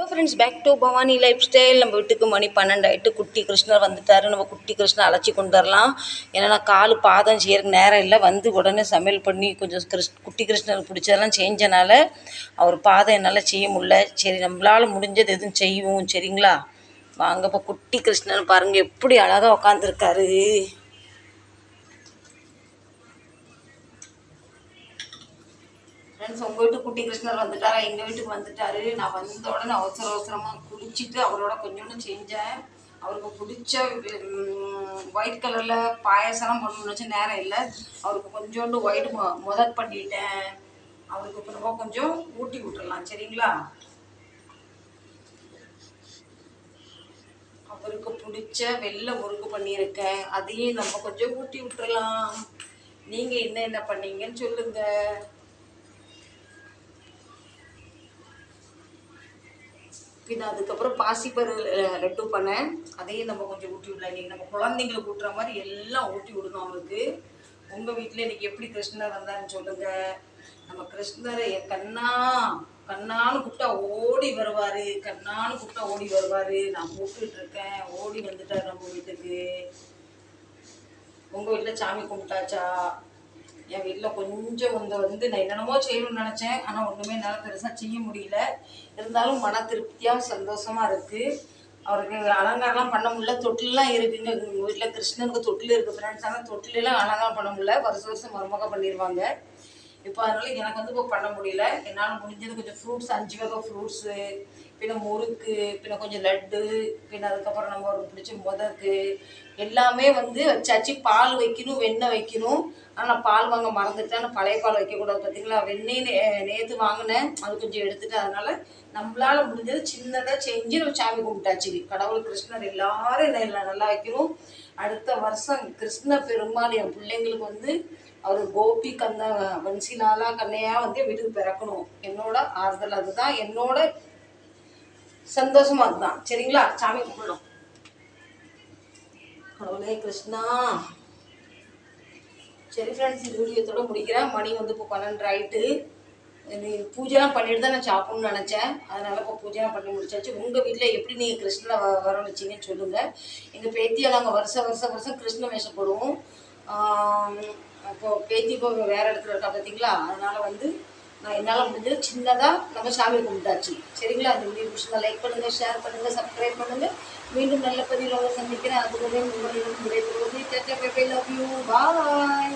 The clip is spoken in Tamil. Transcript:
Friends, back to Bhavani life style. நம்ம வீட்டுக்கு மணி 12 ஆகிட்டு குட்டி கிருஷ்ணர் வந்துட்டார். நம்ம குட்டி கிருஷ்ணர் அழைச்சி கொண்டு வரலாம். ஏன்னா நான் காலு பாதம் செய்யறதுக்கு நேரம் இல்லை. வந்து உடனே சமையல் பண்ணி கொஞ்சம் குட்டி கிருஷ்ணருக்கு பிடிச்சதெல்லாம் செஞ்சனால அவர் பாதம் என்னால் செய்ய முடியல. சரி, நம்மளால் முடிஞ்சது எதுவும் செய்வோம். சரிங்களா, வாங்க. இப்போ குட்டி கிருஷ்ணர் பாருங்கள் எப்படி அழகாக உட்காந்துருக்காரு. ஃப்ரெண்ட்ஸ், உங்கள் வீட்டுக்கு குட்டி கிருஷ்ணர் வந்துட்டாரா? எங்கள் வீட்டுக்கு வந்துட்டாரு. நான் வந்த உடனே அவசரமாக குளிச்சுட்டு அவரோட கொஞ்சோண்டு செஞ்சேன். அவருக்கு பிடிச்ச ஒயிட் கலரில் பாயசம்லாம் பண்ணணும்னு வச்சு நேரம் இல்லை. அவருக்கு கொஞ்சோண்டு ஒயிட் முதல் பண்ணிட்டேன். அவருக்கு இப்போ நம்ம கொஞ்சம் ஊட்டி விட்டுடலாம். சரிங்களா, அவருக்கு பிடிச்ச வெள்ளை முறுக்கு பண்ணியிருக்கேன். அதையும் நம்ம கொஞ்சம் ஊட்டி விட்டுடலாம். நீங்கள் என்ன பண்ணீங்கன்னு சொல்லுங்கள். பின்ன அதுக்கப்புறம் பாசிப்பரு லட்டு பண்ணேன். அதையும் நம்ம கொஞ்சம் ஊட்டி விடலாம். இன்றைக்கி நம்ம குழந்தைங்களுக்கு ஊட்டுற மாதிரி எல்லாம் ஊட்டி விடணும் அவருக்கு. உங்கள் வீட்டில் இன்றைக்கி எப்படி கிருஷ்ணர் வந்தான்னு சொல்லுங்கள். நம்ம கிருஷ்ணரை கண்ணான்னு கூப்பிட்டா ஓடி வருவார். கண்ணான்னு கூப்பிட்டா ஓடி வருவார். நான் கூப்பிட்டுருக்கேன், ஓடி வந்துட்டார் நம்ம வீட்டுக்கு. உங்கள் வீட்டில் சாமி கும்பிட்டாச்சா? என் வீட்டில் கொஞ்சம் வந்து நான் என்னென்னமோ செய்யணும்னு நினச்சேன். ஆனால் ஒன்றுமே என்னால் பெருசாக செய்ய முடியல. இருந்தாலும் மன திருப்தியாக சந்தோஷமாக இருக்குது. அவருக்கு அலங்காரம்லாம் பண்ண முடியல. தொட்டிலெலாம் இருக்குங்க எங்கள் வீட்டில். கிருஷ்ணனுக்கு தொட்டில் இருக்குது ஃப்ரெண்ட்ஸ். ஆனால் தொட்டிலெலாம் அலங்காரம் பண்ண முடியல. வருஷம் மருமக பண்ணிடுவாங்க. இப்போ அதனால் எனக்கு வந்து இப்போ பண்ண முடியல. என்னால் முடிஞ்சது கொஞ்சம் ஃப்ரூட்ஸ், 5 வகை ஃப்ரூட்ஸு, பின்ன முறுக்கு, பின்ன கொஞ்சம் லட்டு, பின்ன அதுக்கப்புறம் நம்ம ஒரு பிடிச்ச முதக்கு எல்லாமே வந்து வச்சாச்சு. பால் வைக்கணும், வெண்ணெய் வைக்கணும். ஆனால் நான் பால் வாங்க மறந்துட்டேன். நான் பழைய பால் வைக்கக்கூடாது பார்த்தீங்களா. வெண்ணெய் நேற்று வாங்கினேன், அது கொஞ்சம் எடுத்துட்டு. அதனால் நம்மளால் முடிஞ்சது சின்னதாக செஞ்சு நம்ம சாமி கும்பிட்டாச்சு. கடவுள் கிருஷ்ணர் எல்லாரும் நல்லா வைக்கணும். அடுத்த வருஷம் கிருஷ்ண பெருமாள் என் பிள்ளைங்களுக்கு வந்து அவர் கோபி வன்சிலாலா கண்ணையா வந்து வீட்டுக்கு பிறக்கணும். என்னோட ஆறுதல் அதுதான், என்னோட சந்தோஷமா அதுதான். சரிங்களா, சாமி கும்பிடணும். கடவுளே கிருஷ்ணா. சரி ஃப்ரெண்ட்ஸ், இந்த வீடியோத்தோட முடிக்கிறேன். மணி வந்து இப்போ 12 ஆகிட்டு. பூஜைலாம் பண்ணிட்டு தான் நான் சாப்பிட்ணுன்னு நினச்சேன். அதனால் இப்போ பூஜைலாம் பண்ணி முடிச்சாச்சு. உங்கள் வீட்டில் எப்படி நீங்கள் கிருஷ்ணனை வர வச்சிங்கன்னு சொல்லுங்கள். எங்கள் பேத்தியை நாங்கள் வருஷம் கிருஷ்ண வேஷம் போடுவோம். இப்போது பேத்தி இப்போ வேறு இடத்துல இருக்கா பார்த்தீங்களா. அதனால் வந்து நான் என்னால் முடிஞ்சது சின்னதாக நம்ம சாமி கும்பிட்டாச்சு. சரிங்களா, அந்த வீடியோ பிடிச்சிருந்தா லைக் பண்ணுங்கள், ஷேர் பண்ணுங்கள், சப்ஸ்கிரைப் பண்ணுங்கள். மீண்டும் நல்ல பதிவில் சந்திக்கிறேன். அதுவரை உங்களிடம் விடைபெறுவது. Love you, bye.